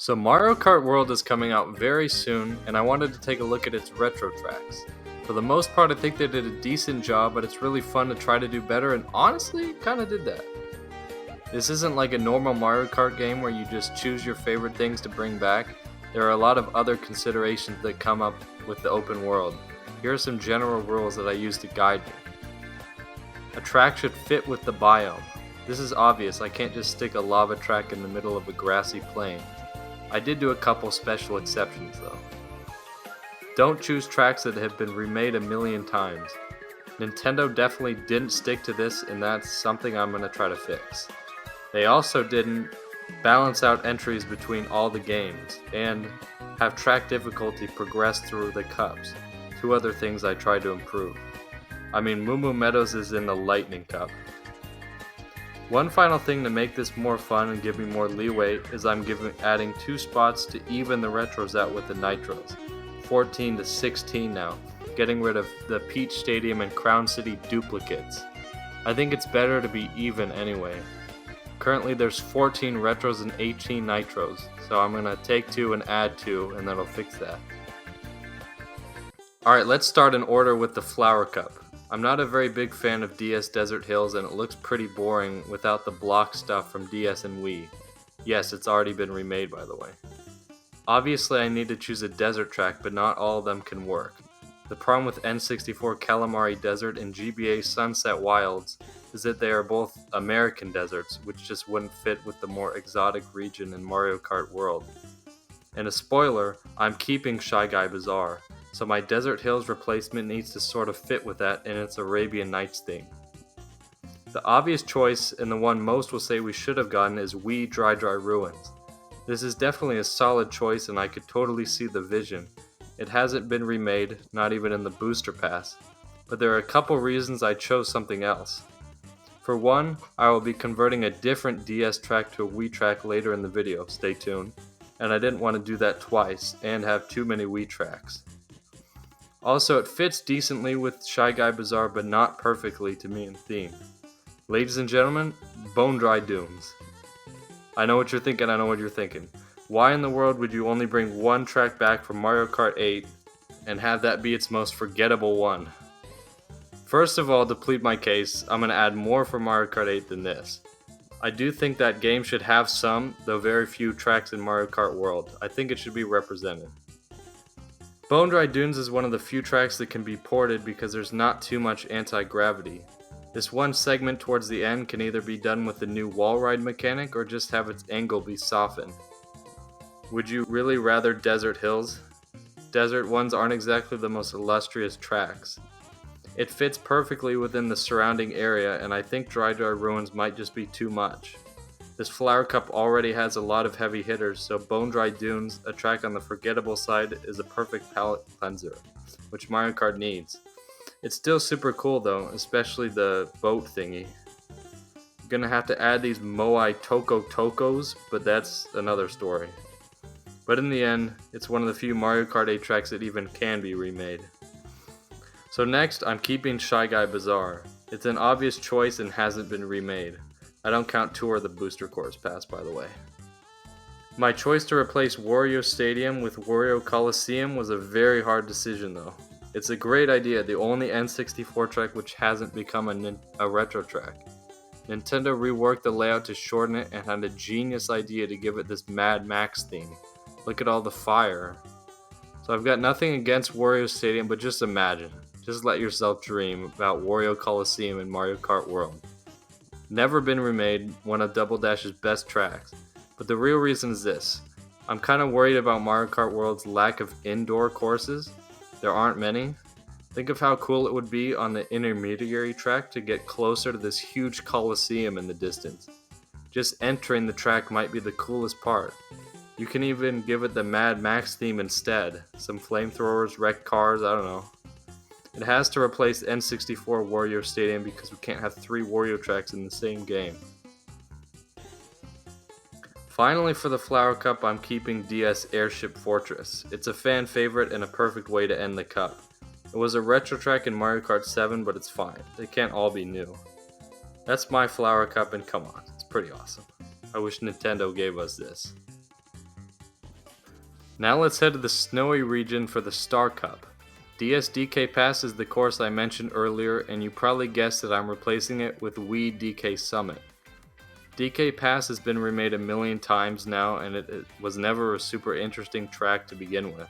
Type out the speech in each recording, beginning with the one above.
So Mario Kart World is coming out very soon, and I wanted to take a look at its retro tracks. For the most part, I think they did a decent job, but it's really fun to try to do better, and honestly, kinda did that. This isn't like a normal Mario Kart game where you just choose your favorite things to bring back. There are a lot of other considerations that come up with the open world. Here are some general rules that I use to guide me. A track should fit with the biome. This is obvious, I can't just stick a lava track in the middle of a grassy plain. I did do a couple special exceptions though. Don't choose tracks that have been remade a million times. Nintendo definitely didn't stick to this, and that's something I'm going to try to fix. They also didn't balance out entries between all the games, and have track difficulty progress through the cups. Two other things I tried to improve. Moo Moo Meadows is in the Lightning Cup. One final thing to make this more fun and give me more leeway is I'm adding 2 spots to even the retros out with the nitros. 14 to 16 now, getting rid of the Peach Stadium and Crown City duplicates. I think it's better to be even anyway. Currently there's 14 retros and 18 nitros, so I'm gonna take 2 and add 2 and that'll fix that. Alright, let's start in order with the Flower Cup. I'm not a very big fan of DS Desert Hills, and it looks pretty boring without the block stuff from DS and Wii. Yes, it's already been remade by the way. Obviously I need to choose a desert track, but not all of them can work. The problem with N64 Calamari Desert and GBA Sunset Wilds is that they are both American deserts, which just wouldn't fit with the more exotic region in Mario Kart World. And a spoiler, I'm keeping Shy Guy Bazaar, so my Desert Hills replacement needs to sort of fit with that in its Arabian Nights theme. The obvious choice, and the one most will say we should have gotten, is Wii Dry Dry Ruins. This is definitely a solid choice, and I could totally see the vision. It hasn't been remade, not even in the booster pass, but there are a couple reasons I chose something else. For one, I will be converting a different DS track to a Wii track later in the video, stay tuned, and I didn't want to do that twice and have too many Wii tracks. Also, it fits decently with Shy Guy Bazaar, but not perfectly to me in theme. Ladies and gentlemen, Bone Dry Dunes. I know what you're thinking. Why in the world would you only bring one track back from Mario Kart 8 and have that be its most forgettable one? First of all, to plead my case, I'm going to add more for Mario Kart 8 than this. I do think that game should have some, though very few, tracks in Mario Kart World. I think it should be represented. Bone Dry Dunes is one of the few tracks that can be ported because there's not too much anti-gravity. This one segment towards the end can either be done with the new wall ride mechanic or just have its angle be softened. Would you really rather Desert Hills? Desert ones aren't exactly the most illustrious tracks. It fits perfectly within the surrounding area, and I think Dry Dry Ruins might just be too much. This Flower Cup already has a lot of heavy hitters, so Bone Dry Dunes, a track on the forgettable side, is a perfect palate cleanser, which Mario Kart needs. It's still super cool though, especially the boat thingy. I'm gonna have to add these Moai Toko Tokos, but that's another story. But in the end, it's one of the few Mario Kart 8 tracks that even can be remade. So next, I'm keeping Shy Guy Bazaar. It's an obvious choice and hasn't been remade. I don't count Tour of the Booster Course Pass, by the way. My choice to replace Wario Stadium with Wario Coliseum was a very hard decision though. It's a great idea, the only N64 track which hasn't become a retro track. Nintendo reworked the layout to shorten it and had a genius idea to give it this Mad Max theme. Look at all the fire. So I've got nothing against Wario Stadium, but just imagine. Just let yourself dream about Wario Coliseum in Mario Kart World. Never been remade, one of Double Dash's best tracks. But the real reason is this. I'm kind of worried about Mario Kart World's lack of indoor courses. There aren't many. Think of how cool it would be on the intermediary track to get closer to this huge coliseum in the distance. Just entering the track might be the coolest part. You can even give it the Mad Max theme instead. Some flamethrowers, wrecked cars, I don't know. It has to replace N64 Wario Stadium because we can't have 3 Wario tracks in the same game. Finally, for the Flower Cup, I'm keeping DS Airship Fortress. It's a fan favorite and a perfect way to end the cup. It was a retro track in Mario Kart 7, but it's fine. They can't all be new. That's my Flower Cup, and come on, it's pretty awesome. I wish Nintendo gave us this. Now let's head to the snowy region for the Star Cup. DS DK Pass is the course I mentioned earlier, and you probably guessed that I'm replacing it with Wii DK Summit. DK Pass has been remade a million times now, and it was never a super interesting track to begin with.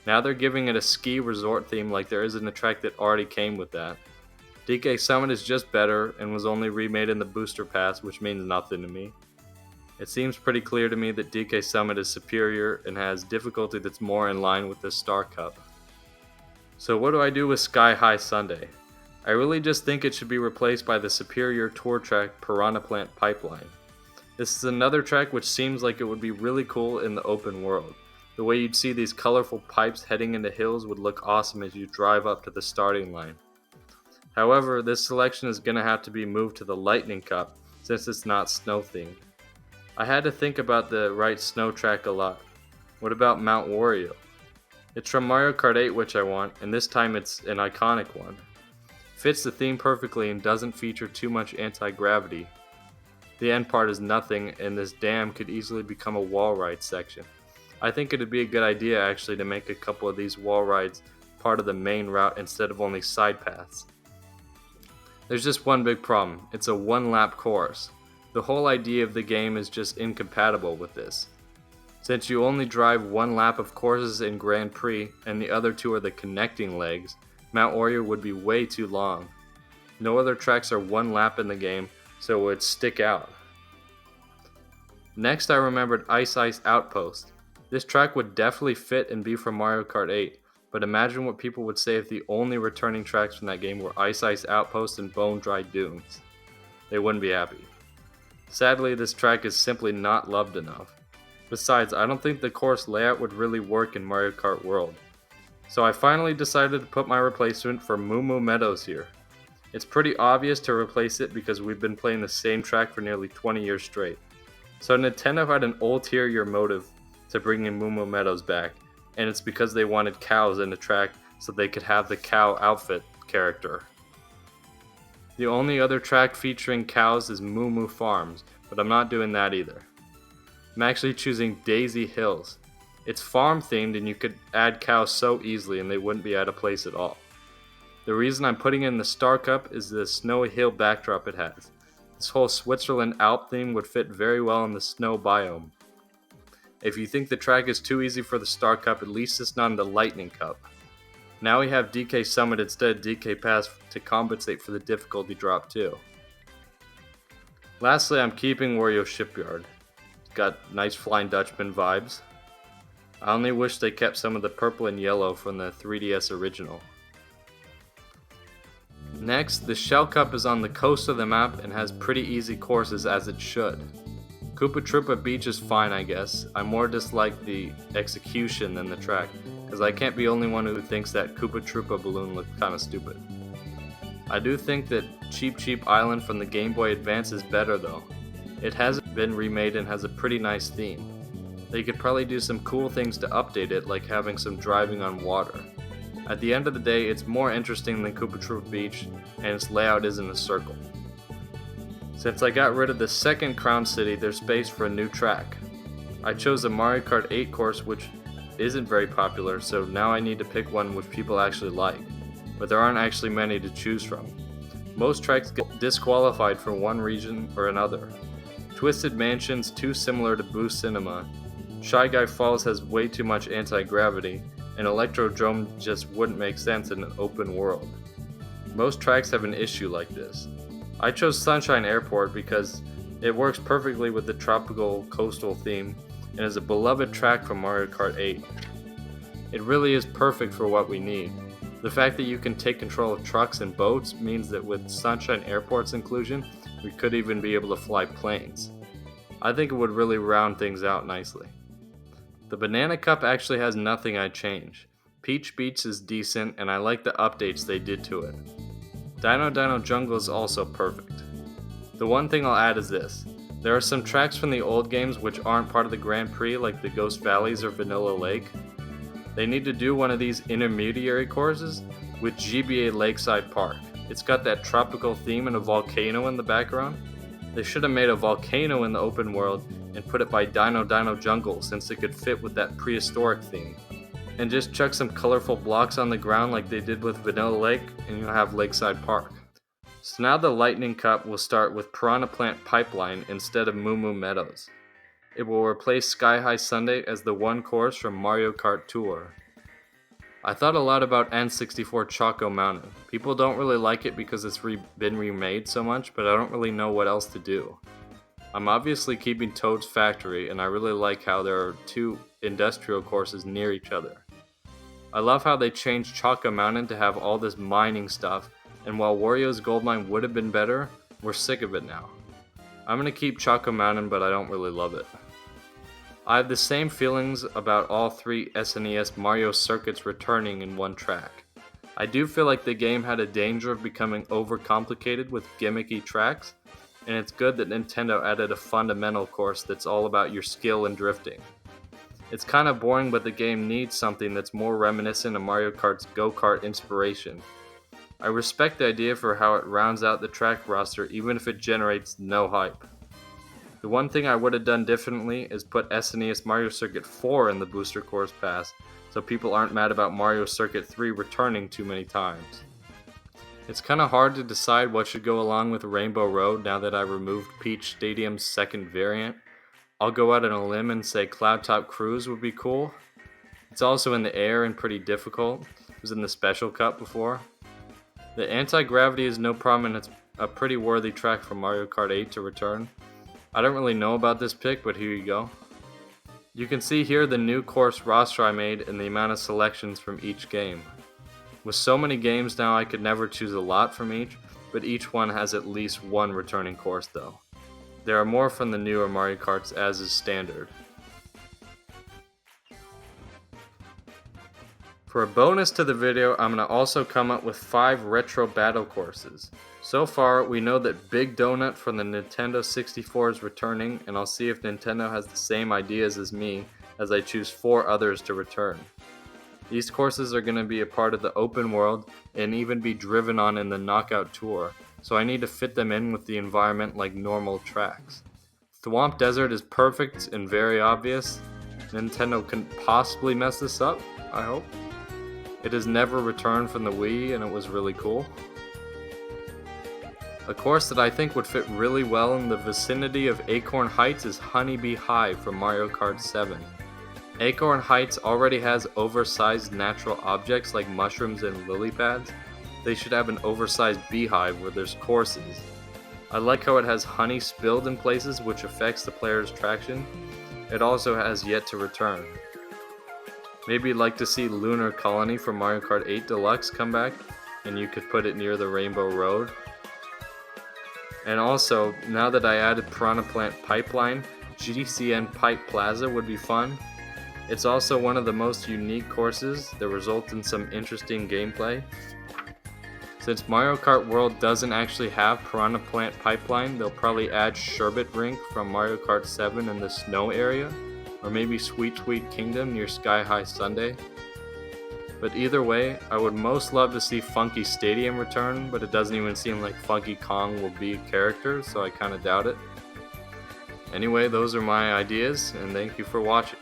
Now they're giving it a ski resort theme like there isn't a track that already came with that. DK Summit is just better and was only remade in the Booster Pass, which means nothing to me. It seems pretty clear to me that DK Summit is superior and has difficulty that's more in line with the Star Cup. So what do I do with Sky High Sunday? I really just think it should be replaced by the superior tour track Piranha Plant Pipeline. This is another track which seems like it would be really cool in the open world. The way you'd see these colorful pipes heading into hills would look awesome as you drive up to the starting line. However, this selection is going to have to be moved to the Lightning Cup since it's not snow themed. I had to think about the right snow track a lot. What about Mount Wario? It's from Mario Kart 8, which I want, and this time it's an iconic one. Fits the theme perfectly and doesn't feature too much anti-gravity. The end part is nothing, and this dam could easily become a wall ride section. I think it'd be a good idea actually to make a couple of these wall rides part of the main route instead of only side paths. There's just one big problem. It's a one-lap course. The whole idea of the game is just incompatible with this. Since you only drive one lap of courses in Grand Prix and the other two are the connecting legs, Mount Wario would be way too long. No other tracks are one lap in the game, so it would stick out. Next I remembered Ice Ice Outpost. This track would definitely fit and be from Mario Kart 8, but imagine what people would say if the only returning tracks from that game were Ice Ice Outpost and Bone Dry Dunes. They wouldn't be happy. Sadly, this track is simply not loved enough. Besides, I don't think the course layout would really work in Mario Kart World. So I finally decided to put my replacement for Moo Moo Meadows here. It's pretty obvious to replace it because we've been playing the same track for nearly 20 years straight. So Nintendo had an ulterior motive to bringing Moo Moo Meadows back, and it's because they wanted cows in the track so they could have the cow outfit character. The only other track featuring cows is Moo Moo Farms, but I'm not doing that either. I'm actually choosing Daisy Hills. It's farm themed and you could add cows so easily and they wouldn't be out of place at all. The reason I'm putting in the Star Cup is the snowy hill backdrop it has. This whole Switzerland Alp theme would fit very well in the snow biome. If you think the track is too easy for the Star Cup, at least it's not in the Lightning Cup. Now we have DK Summit instead of DK Pass to compensate for the difficulty drop too. Lastly, I'm keeping Wario Shipyard. It's got nice Flying Dutchman vibes. I only wish they kept some of the purple and yellow from the 3DS original. Next, the Shell Cup is on the coast of the map and has pretty easy courses as it should. Koopa Troopa Beach is fine, I guess. I more dislike the execution than the track, because I can't be the only one who thinks that Koopa Troopa balloon looked kinda stupid. I do think that Cheep Cheep Island from the Game Boy Advance is better though. It hasn't been remade and has a pretty nice theme. They could probably do some cool things to update it, like having some driving on water. At the end of the day, it's more interesting than Koopa Troopa Beach, and its layout isn't a circle. Since I got rid of the second Crown City, there's space for a new track. I chose a Mario Kart 8 course which isn't very popular, so now I need to pick one which people actually like, but there aren't actually many to choose from. Most tracks get disqualified for one region or another. Twisted Mansion's too similar to Boost Cinema, Shy Guy Falls has way too much anti-gravity, and Electrodrome just wouldn't make sense in an open world. Most tracks have an issue like this. I chose Sunshine Airport because it works perfectly with the tropical coastal theme and is a beloved track from Mario Kart 8. It really is perfect for what we need. The fact that you can take control of trucks and boats means that with Sunshine Airport's inclusion, we could even be able to fly planes. I think it would really round things out nicely. The Banana Cup actually has nothing I'd change. Peach Beach is decent and I like the updates they did to it. Dino Dino Jungle is also perfect. The one thing I'll add is this. There are some tracks from the old games which aren't part of the Grand Prix like the Ghost Valleys or Vanilla Lake. They need to do one of these intermediary courses with GBA Lakeside Park. It's got that tropical theme and a volcano in the background. They should have made a volcano in the open world and put it by Dino Dino Jungle since it could fit with that prehistoric theme. And just chuck some colorful blocks on the ground like they did with Vanilla Lake and you'll have Lakeside Park. So now the Lightning Cup will start with Piranha Plant Pipeline instead of Moo Moo Meadows. It will replace Sky High Sundae as the one course from Mario Kart Tour. I thought a lot about N64 Choco Mountain. People don't really like it because it's been remade so much, but I don't really know what else to do. I'm obviously keeping Toad's Factory, and I really like how there are two industrial courses near each other. I love how they changed Choco Mountain to have all this mining stuff, and while Wario's Gold Mine would have been better, we're sick of it now. I'm gonna keep Choco Mountain, but I don't really love it. I have the same feelings about all three SNES Mario circuits returning in one track. I do feel like the game had a danger of becoming overcomplicated with gimmicky tracks, and it's good that Nintendo added a fundamental course that's all about your skill in drifting. It's kind of boring, but the game needs something that's more reminiscent of Mario Kart's Go-Kart inspiration. I respect the idea for how it rounds out the track roster even if it generates no hype. The one thing I would have done differently is put SNES Mario Circuit 4 in the Booster Course Pass, so people aren't mad about Mario Circuit 3 returning too many times. It's kinda hard to decide what should go along with Rainbow Road now that I removed Peach Stadium's second variant. I'll go out on a limb and say Cloud Top Cruise would be cool. It's also in the air and pretty difficult. It was in the Special Cup before. The anti-gravity is no problem and it's a pretty worthy track for Mario Kart 8 to return. I don't really know about this pick, but here you go. You can see here the new course roster I made and the amount of selections from each game. With so many games now I could never choose a lot from each, but each one has at least one returning course though. There are more from the newer Mario Karts as is standard. For a bonus to the video, I'm going to also come up with 5 retro battle courses. So far, we know that Big Donut from the Nintendo 64 is returning, and I'll see if Nintendo has the same ideas as me as I choose 4 others to return. These courses are going to be a part of the open world and even be driven on in the Knockout Tour, so I need to fit them in with the environment like normal tracks. Thwomp Desert is perfect and very obvious. Nintendo couldn't possibly mess this up, I hope. It has never returned from the Wii and it was really cool. A course that I think would fit really well in the vicinity of Acorn Heights is Honeybee High from Mario Kart 7. Acorn Heights already has oversized natural objects like mushrooms and lily pads. They should have an oversized beehive where there's courses. I like how it has honey spilled in places which affects the player's traction. It also has yet to return. Maybe you'd like to see Lunar Colony from Mario Kart 8 Deluxe come back, and you could put it near the Rainbow Road. And also, now that I added Piranha Plant Pipeline, GCN Pipe Plaza would be fun. It's also one of the most unique courses that result in some interesting gameplay. Since Mario Kart World doesn't actually have Piranha Plant Pipeline, they'll probably add Sherbet Rink from Mario Kart 7 in the snow area, or maybe Sweet Sweet Kingdom near Sky High Sundae. But either way, I would most love to see Funky Stadium return, but it doesn't even seem like Funky Kong will be a character, so I kinda doubt it. Anyway, those are my ideas, and thank you for watching.